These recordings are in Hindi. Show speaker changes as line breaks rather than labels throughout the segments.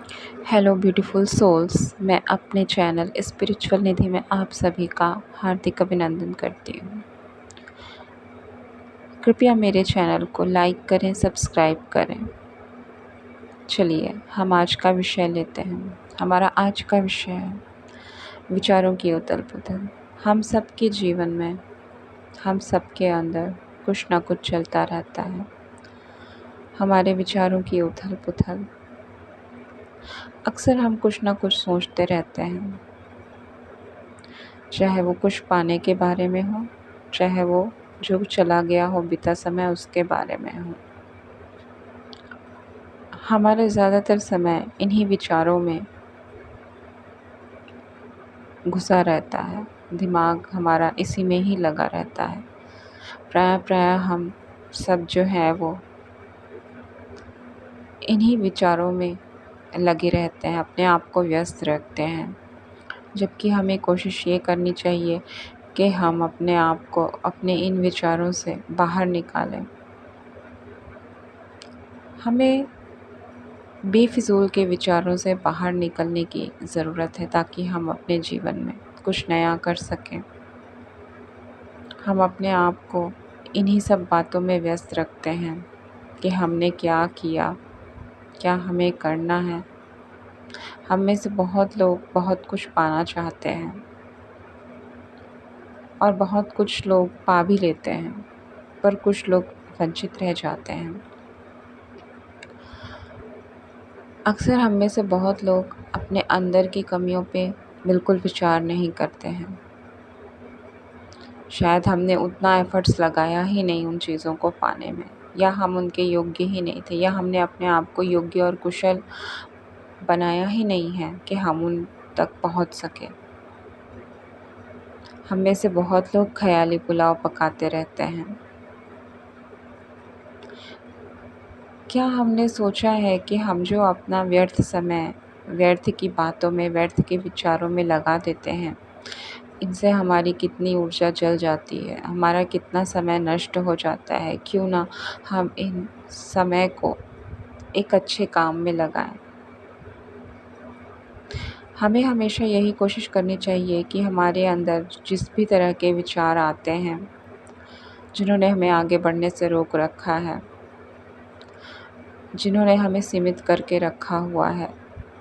Hello beautiful souls. मैं अपने चैनल स्पिरिचुअल निधि में आप सभी का हार्दिक अभिनंदन करती हूँ। कृपया मेरे चैनल को लाइक करें, सब्सक्राइब करें। चलिए हम आज का विषय लेते हैं। हमारा आज का विषय है विचारों की उथल पुथल। हम सबके जीवन में, हम सबके अंदर कुछ ना कुछ चलता रहता है। हमारे विचारों की उथल पुथल, अक्सर हम कुछ ना कुछ सोचते रहते हैं, चाहे वो कुछ पाने के बारे में हो, चाहे वो जो चला गया हो बीता समय उसके बारे में हो। हमारा ज़्यादातर समय इन्हीं विचारों में घुसा रहता है, दिमाग हमारा इसी में ही लगा रहता है। प्रायः हम सब जो है वो इन्हीं विचारों में लगे रहते हैं, अपने आप को व्यस्त रखते हैं। जबकि हमें कोशिश ये करनी चाहिए कि हम अपने आप को अपने इन विचारों से बाहर निकालें। हमें बेफिज़ूल के विचारों से बाहर निकलने की ज़रूरत है ताकि हम अपने जीवन में कुछ नया कर सकें। हम अपने आप को इन्हीं सब बातों में व्यस्त रखते हैं कि हमने क्या किया, क्या हमें करना है। हम में से बहुत लोग बहुत कुछ पाना चाहते हैं और बहुत कुछ लोग पा भी लेते हैं, पर कुछ लोग वंचित रह जाते हैं। अक्सर हम में से बहुत लोग अपने अंदर की कमियों पे बिल्कुल विचार नहीं करते हैं। शायद हमने उतना एफ़र्ट्स लगाया ही नहीं उन चीज़ों को पाने में, या हम उनके योग्य ही नहीं थे, या हमने अपने आप को योग्य और कुशल बनाया ही नहीं है कि हम उन तक पहुंच सकें। हम में से बहुत लोग ख़याली पुलाव पकाते रहते हैं। क्या हमने सोचा है कि हम जो अपना व्यर्थ समय व्यर्थ की बातों में, व्यर्थ के विचारों में लगा देते हैं, इनसे हमारी कितनी ऊर्जा जल जाती है, हमारा कितना समय नष्ट हो जाता है। क्यों ना हम इन समय को एक अच्छे काम में लगाएं। हमें हमेशा यही कोशिश करनी चाहिए कि हमारे अंदर जिस भी तरह के विचार आते हैं, जिन्होंने हमें आगे बढ़ने से रोक रखा है, जिन्होंने हमें सीमित करके रखा हुआ है,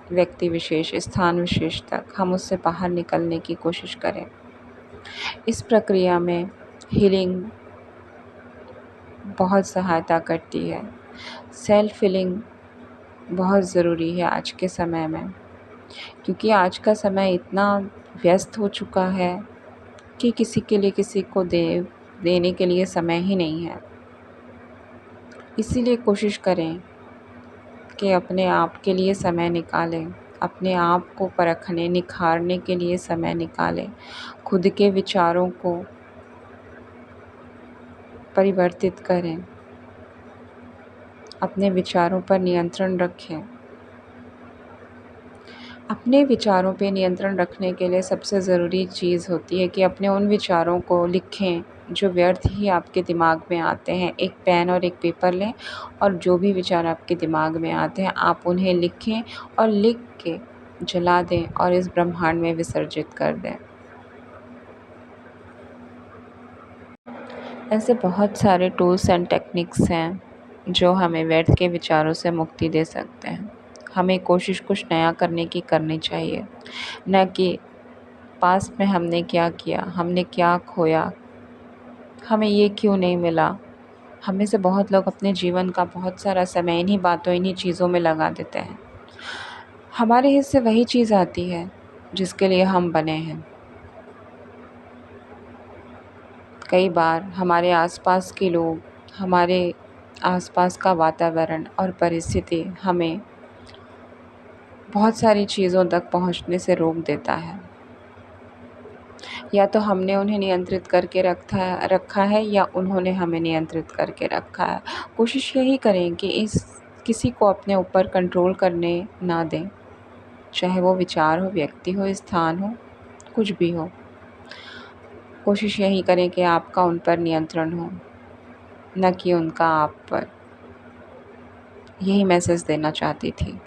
व्यक्ति विशेष, स्थान विशेष तक, हम उससे बाहर निकलने की कोशिश करें। इस प्रक्रिया में हीलिंग बहुत सहायता करती है। सेल्फ हीलिंग बहुत ज़रूरी है आज के समय में, क्योंकि आज का समय इतना व्यस्त हो चुका है कि किसी के लिए किसी को देने के लिए समय ही नहीं है। इसीलिए कोशिश करें कि अपने आप के लिए समय निकालें, अपने आप को परखने, निखारने के लिए समय निकालें, खुद के विचारों को परिवर्तित करें, अपने विचारों पर नियंत्रण रखें। अपने विचारों पे नियंत्रण रखने के लिए सबसे ज़रूरी चीज़ होती है कि अपने उन विचारों को लिखें जो व्यर्थ ही आपके दिमाग में आते हैं। एक पेन और एक पेपर लें और जो भी विचार आपके दिमाग में आते हैं आप उन्हें लिखें और लिख के जला दें और इस ब्रह्मांड में विसर्जित कर दें। ऐसे बहुत सारे टूल्स एंड टेक्निक्स हैं जो हमें व्यर्थ के विचारों से मुक्ति दे सकते हैं। हमें कोशिश कुछ नया करने की करनी चाहिए, न कि पास्ट में हमने क्या किया, हमने क्या खोया, हमें ये क्यों नहीं मिला। हम में से बहुत लोग अपने जीवन का बहुत सारा समय इन्हीं बातों, इन्हीं चीज़ों में लगा देते हैं। हमारे हिस्से वही चीज़ आती है जिसके लिए हम बने हैं। कई बार हमारे आसपास के लोग, हमारे आसपास का वातावरण और परिस्थिति हमें बहुत सारी चीज़ों तक पहुंचने से रोक देता है। या तो हमने उन्हें नियंत्रित करके रखा है या उन्होंने हमें नियंत्रित करके रखा है। कोशिश यही करें कि किसी को अपने ऊपर कंट्रोल करने ना दें, चाहे वो विचार हो, व्यक्ति हो, स्थान हो, कुछ भी हो। कोशिश यही करें कि आपका उन पर नियंत्रण हो, न कि उनका आप पर। यही मैसेज देना चाहती थी।